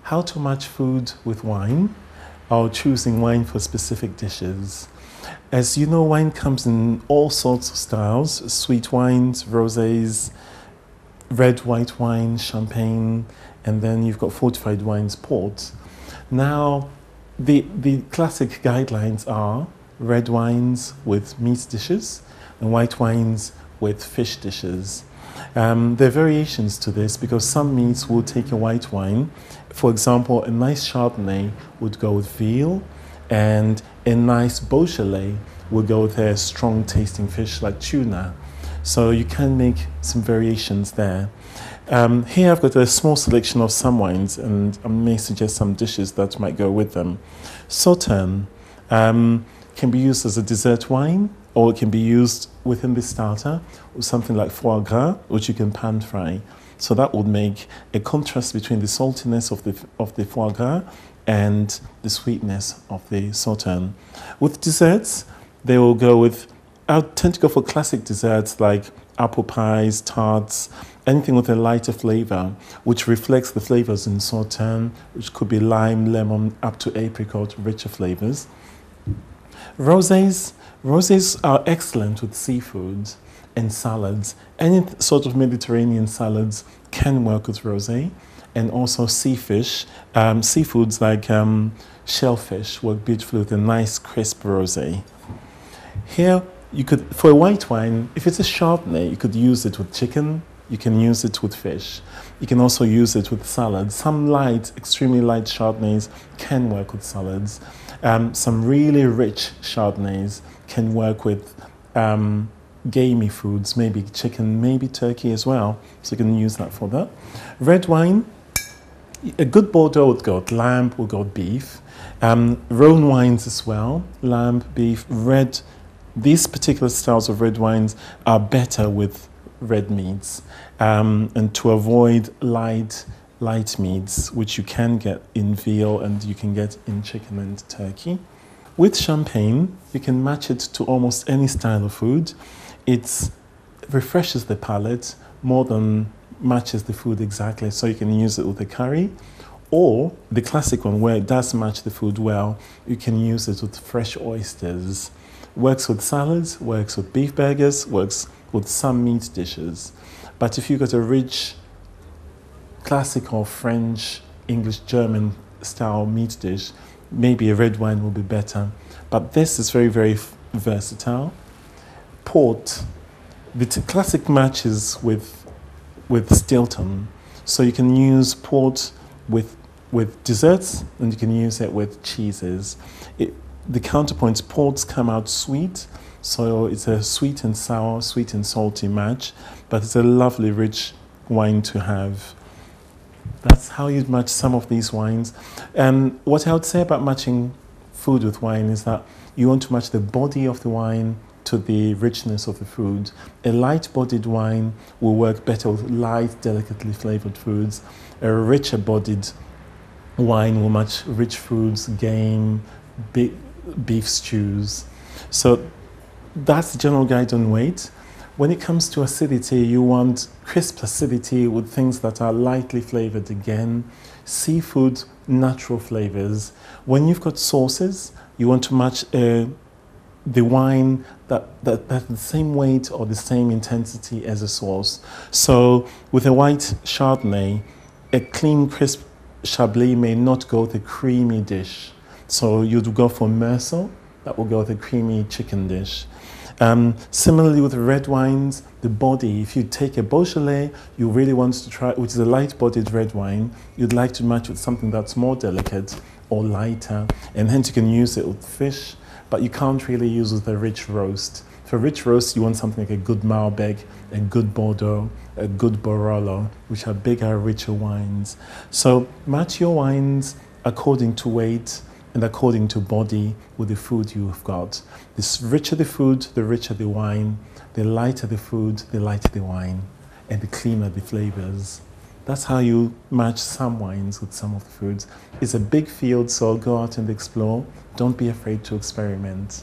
how to match food with wine or choosing wine for specific dishes. As you know, wine comes in all sorts of styles: sweet wines, rosés, red, white wine, champagne, and then you've got fortified wines, port. Now, the classic guidelines are red wines with meat dishes and white wines with fish dishes. There are variations to this because some meats will take a white wine. For example, a nice Chardonnay would go with veal, and a nice Beaujolais would go with a strong tasting fish like tuna. So you can make some variations there. Here I've got a small selection of some wines, and I may suggest some dishes that might go with them. Sauterne can be used as a dessert wine, or it can be used within the starter with something like foie gras, which you can pan fry. So that would make a contrast between the saltiness of the foie gras and the sweetness of the sauterne. With desserts, they will go with, I tend to go for classic desserts like apple pies, tarts, anything with a lighter flavor, which reflects the flavors in sauterne, which could be lime, lemon, up to apricot, richer flavors. Rosés are excellent with seafood and salads. Any sort of Mediterranean salads can work with rosé, and also seafish. Seafoods like shellfish work beautifully with a nice crisp rosé. Here, you could, for a white wine, if it's a Chardonnay, you could use it with chicken, you can use it with fish. You can also use it with salads. Some light, extremely light Chardonnays can work with salads. Some really rich Chardonnays can work with gamey foods, maybe chicken, maybe turkey as well. So you can use that for that. Red wine, a good Bordeaux would go with lamb, would go with beef. Rhone wines as well, lamb, beef, red. These particular styles of red wines are better with red meats, and to avoid light meats, which you can get in veal and you can get in chicken and turkey. With champagne, you can match it to almost any style of food. It refreshes the palate more than matches the food exactly, so you can use it with a curry. Or the classic one where it does match the food well, you can use it with fresh oysters. Works with salads, works with beef burgers, works with some meat dishes. But if you've got a rich classic or French, English, German style meat dish, maybe a red wine will be better. But this is very, very versatile. Port, the classic matches with Stilton. So you can use port with desserts, and you can use it with cheeses. The counterpoints, ports come out sweet, so it's a sweet and sour, sweet and salty match, but it's a lovely, rich wine to have. That's how you match some of these wines. And what I would say about matching food with wine is that you want to match the body of the wine to the richness of the food. A light-bodied wine will work better with light, delicately flavored foods. A richer-bodied wine will match rich foods, game, beef stews. So that's the general guide on weight. When it comes to acidity, you want crisp acidity with things that are lightly flavored again. Seafood, natural flavors. When you've got sauces, you want to match the wine that has the same weight or the same intensity as a sauce. So with a white Chardonnay, a clean, crisp Chablis may not go with a creamy dish. So you'd go for Meursault, that will go with a creamy chicken dish. Similarly with red wines, the body, if you take a Beaujolais, you really want to try, which is a light-bodied red wine, you'd like to match with something that's more delicate or lighter, and hence you can use it with fish, but you can't really use it with a rich roast. For rich roast, you want something like a good Malbec, a good Bordeaux, a good Barolo, which are bigger, richer wines. So match your wines according to weight and according to body with the food you've got. The richer the food, the richer the wine. The lighter the food, the lighter the wine. And the cleaner the flavors. That's how you match some wines with some of the foods. It's a big field, so go out and explore. Don't be afraid to experiment.